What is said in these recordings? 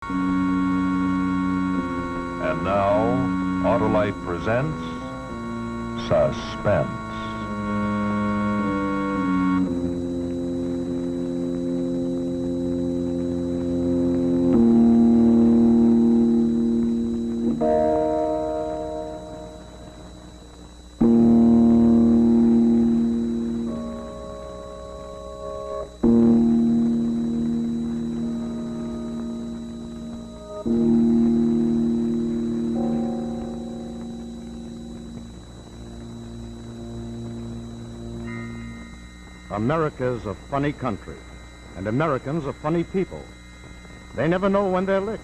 And now, Auto-Lite presents Suspense. America's a funny country, and Americans are funny people. They never know when they're licked.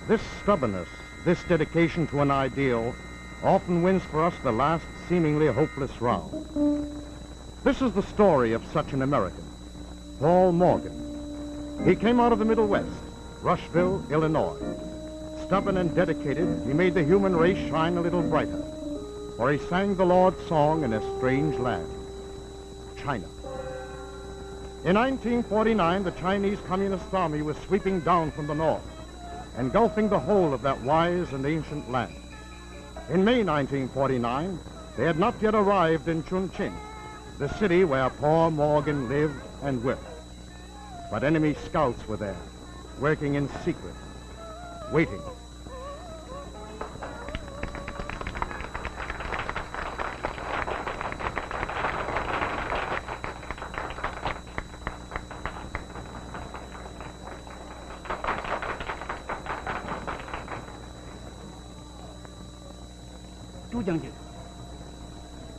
This stubbornness, this dedication to an ideal, often wins for us the last seemingly hopeless round. This is the story of such an American, Paul Morgan. He came out of the Middle West, Rushville, Illinois. Stubborn and dedicated, he made the human race shine a little brighter, for he sang the Lord's song in a strange land, China. In 1949, the Chinese Communist Army was sweeping down from the north, engulfing the whole of that wise and ancient land. In May 1949, they had not yet arrived in Chongqing, the city where Paul Morgan lived and worked. But enemy scouts were there, working in secret, waiting.朱将军，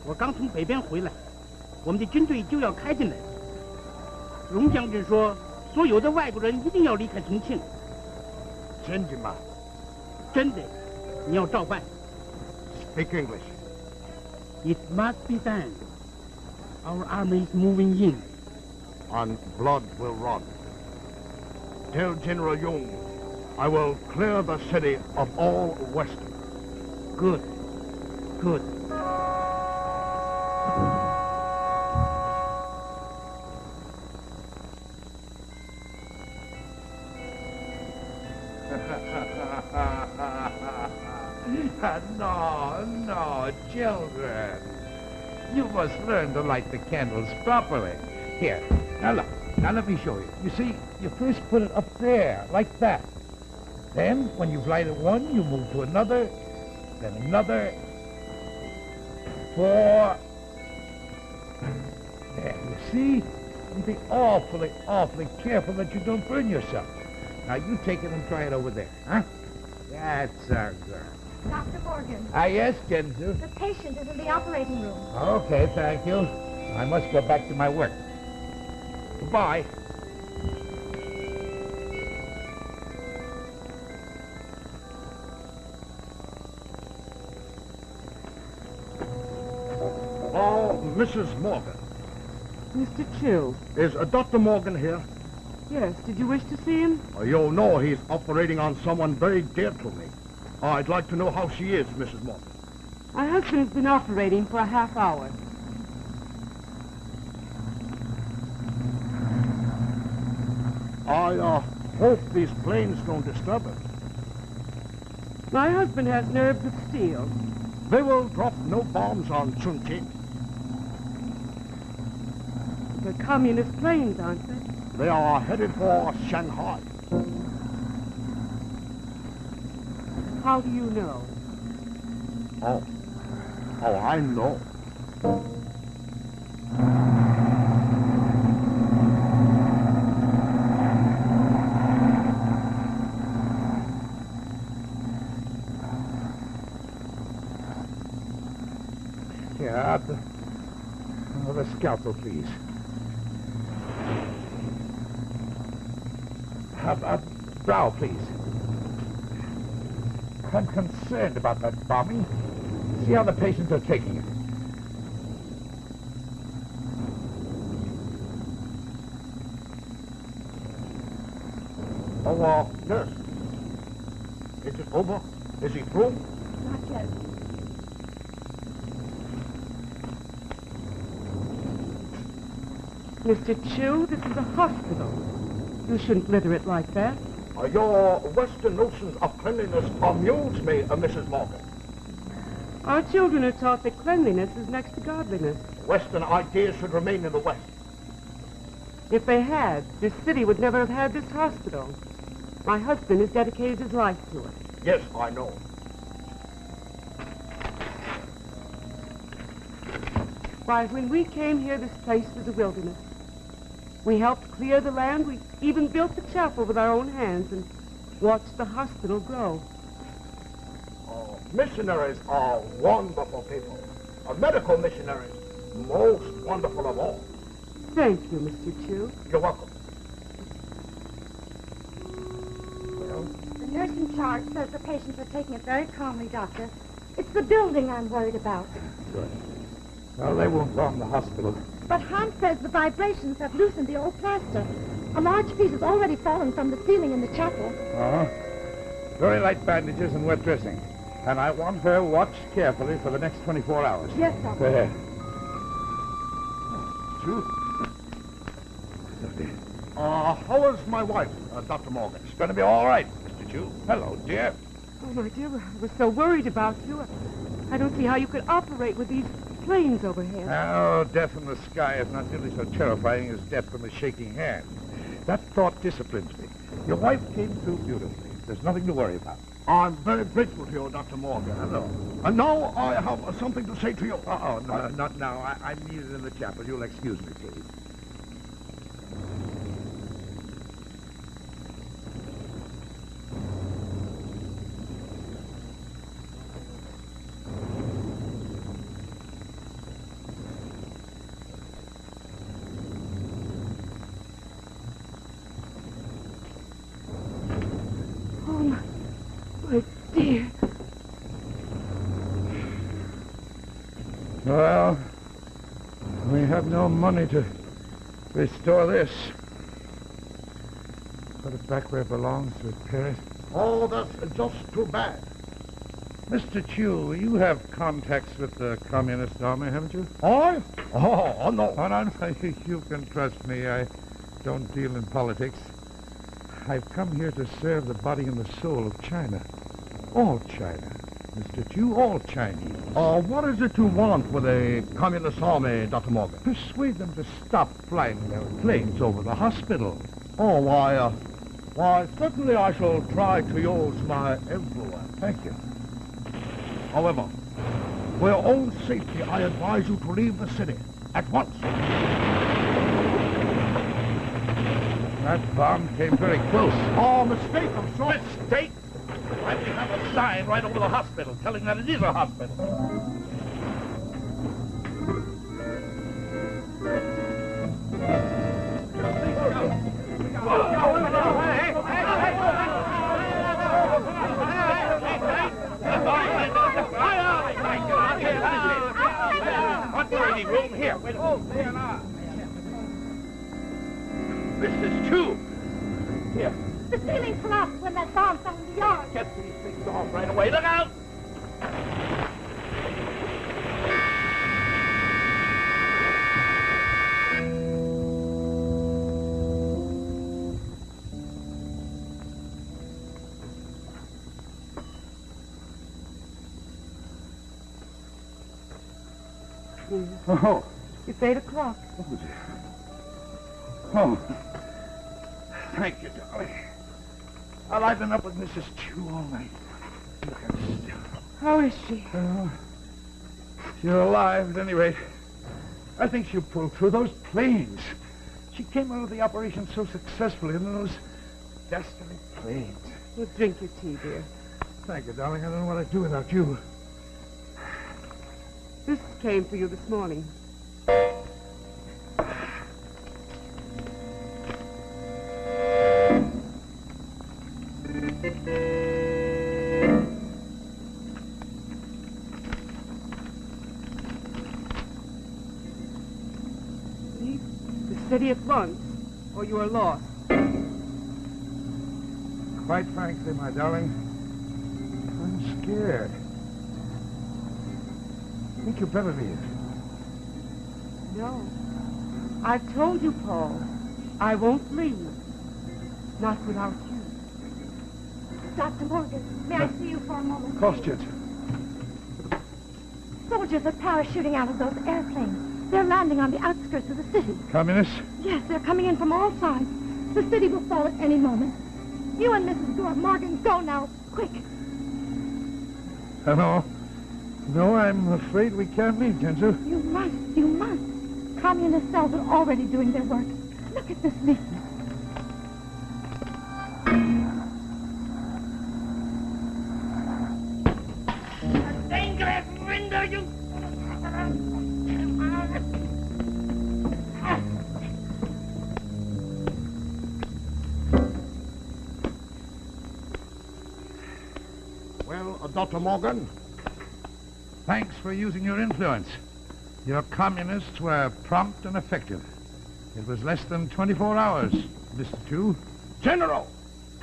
我刚从北边回来，我们的军队就要开进来。荣将军说，所有的外国人一定要离开重庆。真的吗？真的，你要照办。Speak English. It must be done. Our army is moving in. And blood will run. Tell General Jung, I will clear the city of all Western. Good. Good. No, children. You must learn to light the candles properly. Here, now look. Now let me show you. You see, you first put it up there, like that. Then, when you've lighted one, you move to another, then another. 4. There, you see? You be awfully, awfully careful that you don't burn yourself. Now, you take it and try it over there, huh? That's our girl. Dr. Morgan. Yes, Genzu? The patient is in the operating room. Okay, thank you. I must go back to my work. Goodbye. Mrs. Morgan. Mr. Chill. Is Dr. Morgan here? Yes, did you wish to see him? You'll know he's operating on someone very dear to me. I'd like to know how she is, Mrs. Morgan. My husband's been operating for a half hour. I hope these planes don't disturb us. My husband has nerves of steel. They will drop no bombs on Chongqing. They're communist planes, aren't they? They are headed for Shanghai. How do you know? Oh, I know. Yeah, the scalpel, please. Brow, please. I'm concerned about that bombing. See how the patients are taking it. Oh, nurse. Is it over? Is he through? Not yet. Mr. Chu, this is a hospital. You shouldn't litter it like that. Your Western notions of cleanliness amuse me, Mrs. Morgan. Our children are taught that cleanliness is next to godliness. Western ideas should remain in the West. If they had, this city would never have had this hospital. My husband has dedicated his life to it. Yes, I know. Why, when we came here, this place was a wilderness. We helped clear the land. We even built the chapel with our own hands and watched the hospital grow. Oh, missionaries are wonderful people. Medical missionaries, most wonderful of all. Thank you, Mr. Chu. You're welcome. The nurse in charge says the patients are taking it very calmly, Doctor. It's the building I'm worried about. Good. Well, they won't bomb the hospital. But Hans says the vibrations have loosened the old plaster. A large piece has already fallen from the ceiling in the chapel. Very light bandages and wet dressing. And I want her watched carefully for the next 24 hours. Yes, Doctor. Go ahead. Chu? How is my wife, Dr. Morgan? It's going to be all right, Mr. Chu. Hello, dear. Oh, my dear, I was so worried about you. I don't see how you could operate with these planes overhead. Oh, death in the sky is not nearly so terrifying as death from a shaking hand. That thought disciplines me. Your wife came through beautifully. There's nothing to worry about. I'm very grateful to you, Dr. Morgan. Hello. And now I have something to say to you. No, not now. I'm needed in the chapel. You'll excuse me, please. Dear. Well, we have no money to restore this. Put it back where it belongs to repair it. Oh, that's just too bad. Mr. Chu, you have contacts with the Communist Army, haven't you? I? Oh, no. Oh, no, you can trust me. I don't deal in politics. I've come here to serve the body and the soul of China. All China. Mr. Chu, all Chinese. What is it you want with the Communist Army, Dr. Morgan? Persuade them to stop flying their planes over the hospital. Oh, why, certainly I shall try to use my influence. Thank you. However, for your own safety, I advise you to leave the city at once. That bomb came very close. Oh, mistake of sorts. Mistake? Why, we have a sign right over the hospital telling that it is a hospital. Operating room here. Wait a minute. Mrs. Chu. Here. The ceiling collapsed when that bomb fell in the yard. Get these things off right away. Look out! Oh. It's 8 o'clock. Oh, dear. Oh. Thank you, darling. Well, I've been up with Mrs. Chu all night. Look, I'm still. How is she? She's alive, at any rate. I think she'll pull through those planes. She came out of the operation so successfully in those destiny planes. Well, drink your tea, dear. Thank you, darling. I don't know what I'd do without you. This came for you this morning. Leave the city at once, or you are lost. Quite frankly, my darling, I'm scared. I think you better leave. No. I've told you, Paul. I won't leave. Not without you. Dr. Morgan, may I see you for a moment? Of course, Judge. Soldiers are parachuting out of those airplanes. They're landing on the outskirts of the city. Communists? Yes, they're coming in from all sides. The city will fall at any moment. You and Mrs. Gore Morgan, go now, quick. No. No, I'm afraid we can't leave, Genzo. You must. Communist cells are already doing their work. Look at this leaflet. Dangerous window, you... Well, Dr. Morgan? Thanks for using your influence. Your communists were prompt and effective. It was less than 24 hours, Mr. Chu. General!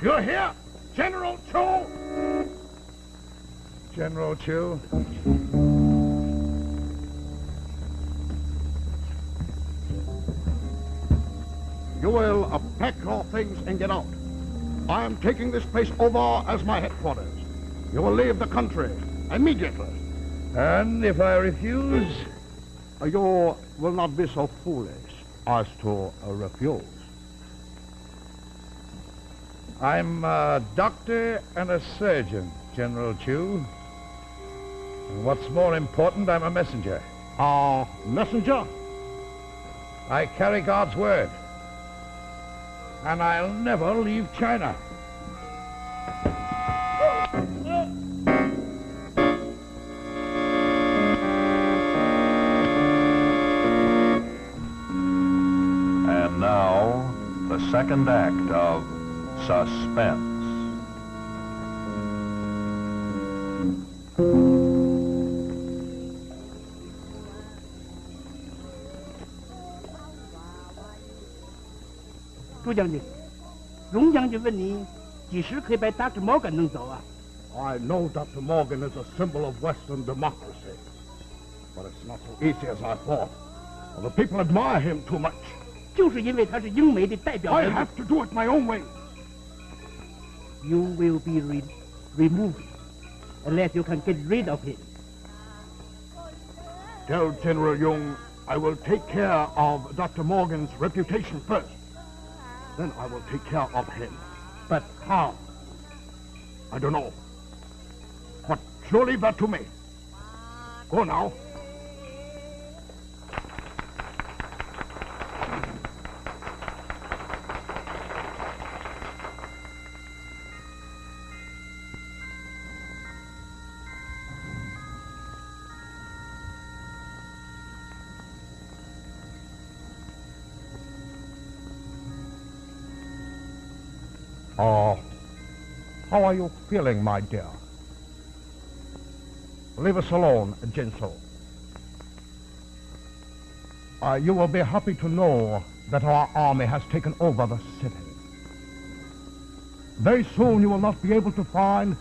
You're here! General Chu! General Chu. You will pack your things and get out. I am taking this place over as my headquarters. You will leave the country immediately. And if I refuse? You will not be so foolish as to refuse. I'm a doctor and a surgeon, General Chu. And what's more important, I'm a messenger. A messenger? I carry God's word. And I'll never leave China. And now, the second act of Suspense.朱将军，荣将军问你，几时可以把 Dr. Morgan 弄走啊？ I know Dr. Morgan is a symbol of Western democracy, but it's not so easy as I thought. The people admire him too much. 就是因为他是英美的代表 I 人物。 have to do it my own way. You will be removed unless you can get rid of him. Tell General Jung I will take care of Dr. Morgan's reputation first. Then I will take care of him. But how? I don't know. But you leave that to me. Go now. How are you feeling, my dear? Leave us alone, Jinso. You will be happy to know that our army has taken over the city. Very soon you will not be able to find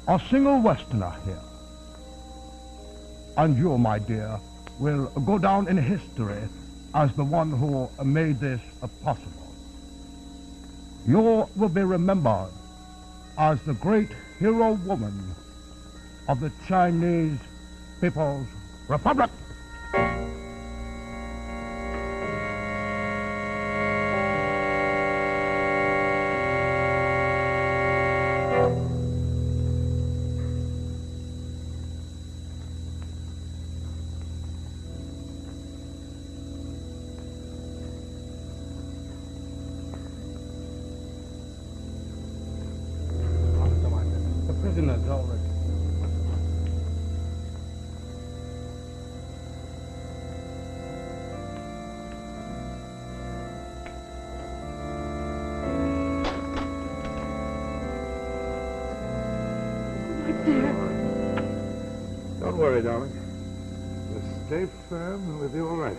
a single Westerner here. And you, my dear, will go down in history as the one who made this possible. You will be remembered as the great hero woman of the Chinese People's Republic. Prisoners already. My dear. Don't worry, darling. Just stay firm and we'll be all right.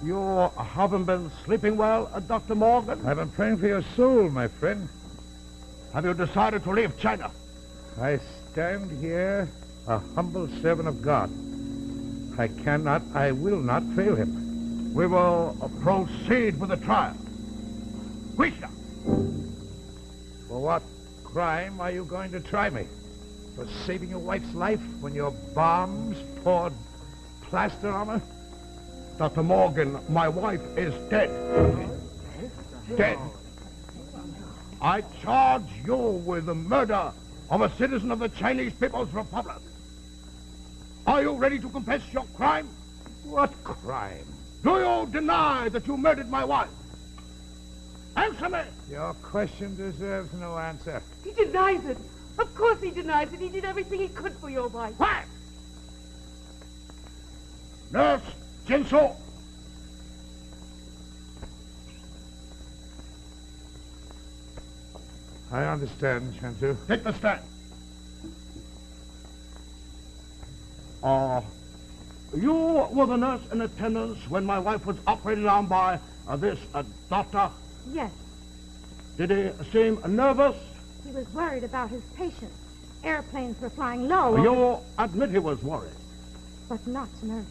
You haven't been sleeping well, Dr. Morgan? I've been praying for your soul, my friend. Have you decided to leave China? I stand here a humble servant of God. I will not fail him. We will proceed with the trial. Quicker! For what crime are you going to try me? For saving your wife's life when your bombs poured plaster on her? Dr. Morgan, my wife is dead. Dead. I charge you with the murder of a citizen of the Chinese People's Republic. Are you ready to confess your crime? What crime? Do you deny that you murdered my wife? Answer me! Your question deserves no answer. He denies it. Of course he denies it. He did everything he could for your wife. What? Nurse Jinsu. I understand, Shantu. Take the stand. You were the nurse in attendance when my wife was operated on by this doctor? Yes, Did he seem nervous? he was worried about his patient. Airplanes were flying low. You admit he was worried. But not nervous.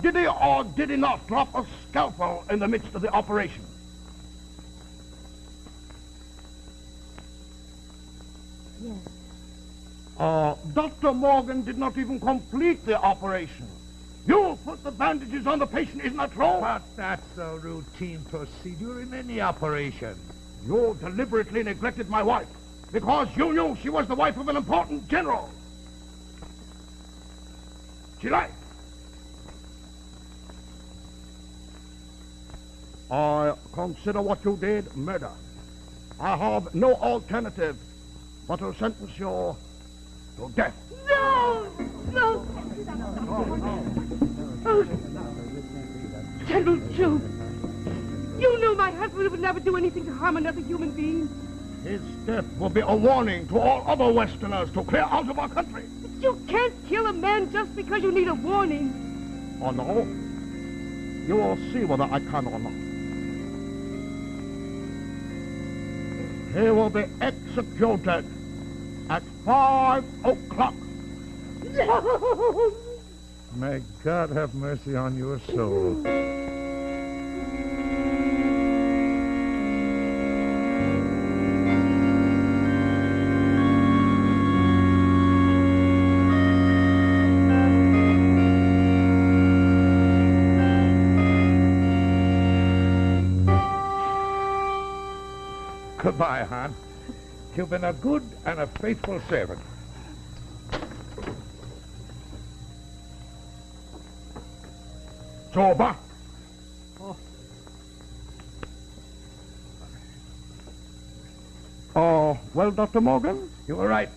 Did he or did he not drop a scalpel in the midst of the operation? Yes. Dr. Morgan did not even complete the operation. You put the bandages on the patient, isn't that true? But that's a routine procedure in any operation. You deliberately neglected my wife because you knew she was the wife of an important general. She lied. I consider what you did murder. I have no alternative but to sentence you to death. No! No! Oh, General Chu, you knew my husband would never do anything to harm another human being. His death will be a warning to all other Westerners to clear out of our country. But you can't kill a man just because you need a warning. Oh, no? You will see whether I can or not. He will be executed at 5 o'clock. No! May God have mercy on your soul. Goodbye, Han. You've been a good and a faithful servant. Sober. Oh, well, Dr. Morgan? You were right,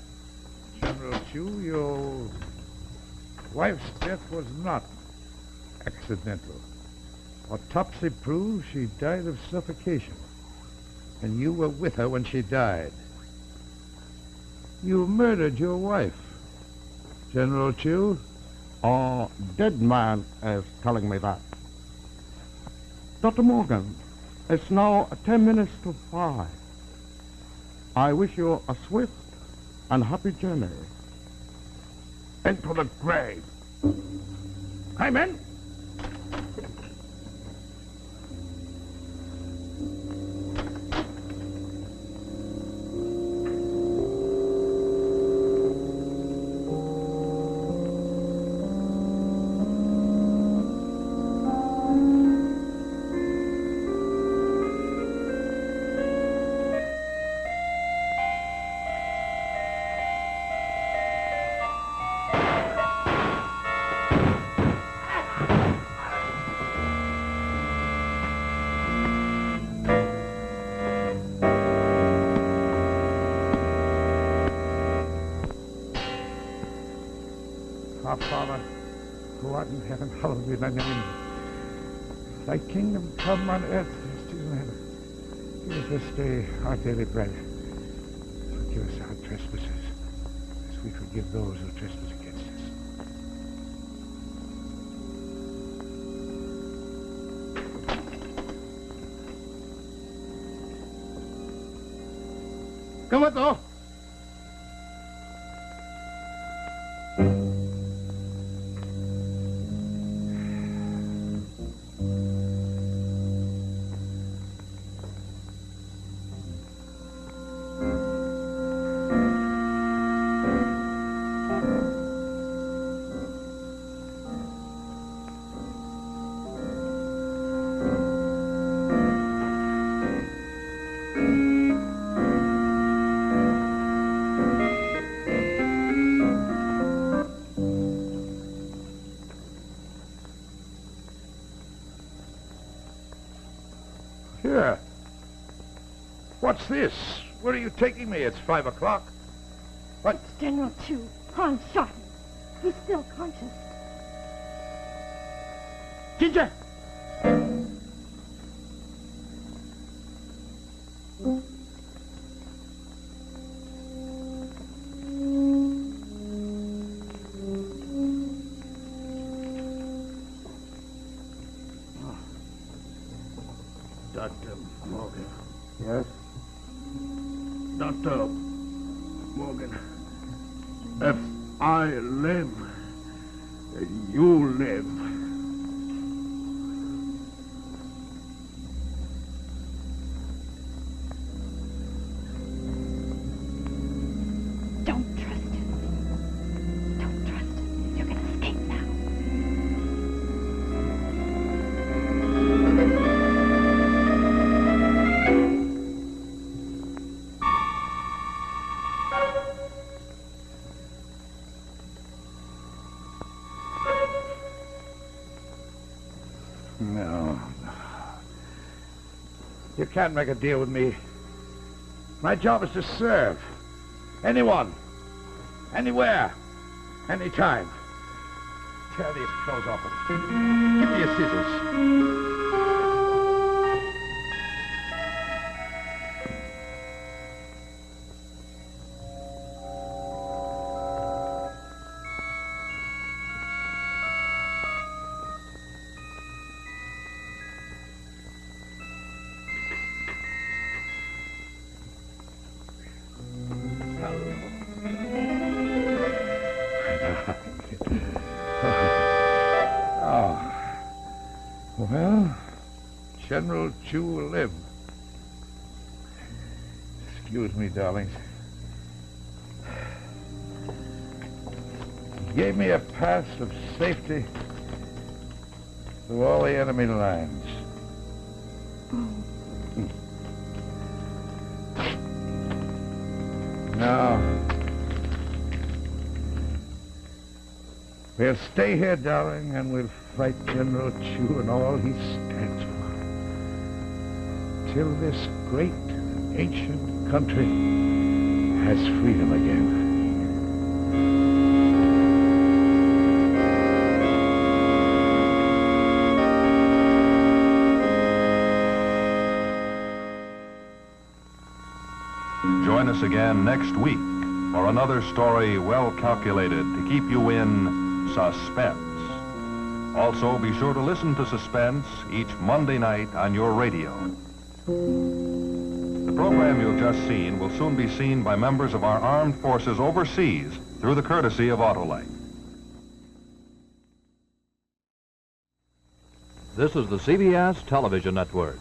General Chu. Your wife's death was not accidental. Autopsy proves she died of suffocation. And you were with her when she died. You murdered your wife, General Chu. Dead man is telling me that. Dr. Morgan, it's now 10 minutes to 5. I wish you a swift and happy journey into the grave. Come in. Our Father, who art in heaven, hallowed be thy name. Thy kingdom come on earth as it is in heaven. Give us this day our daily bread. Forgive us our trespasses, as we forgive those who trespass against us. Come on, though. What's this? Where are you taking me? It's 5 o'clock. What? It's General Chu. Han shot him. He's still conscious. 进去。Dr. Morgan. Yes? Dr. Morgan, if I live, you live. Don't trust him. Don't trust him. You're going to escape now. No. You can't make a deal with me. My job is to serve. Anyone. Anywhere. Anytime. Tear these clothes off him. Give me your scissors. Well, General Chu will live. Excuse me, darlings. He gave me a pass of safety through all the enemy lines. Now, we'll stay here, darling, and we'll fight General Chu and all he stands for, till this great ancient country has freedom again. Join us again next week for another story well calculated to keep you in suspense. Also, be sure to listen to Suspense each Monday night on your radio. The program you've just seen will soon be seen by members of our armed forces overseas through the courtesy of Auto-Lite. This is the CBS Television Network.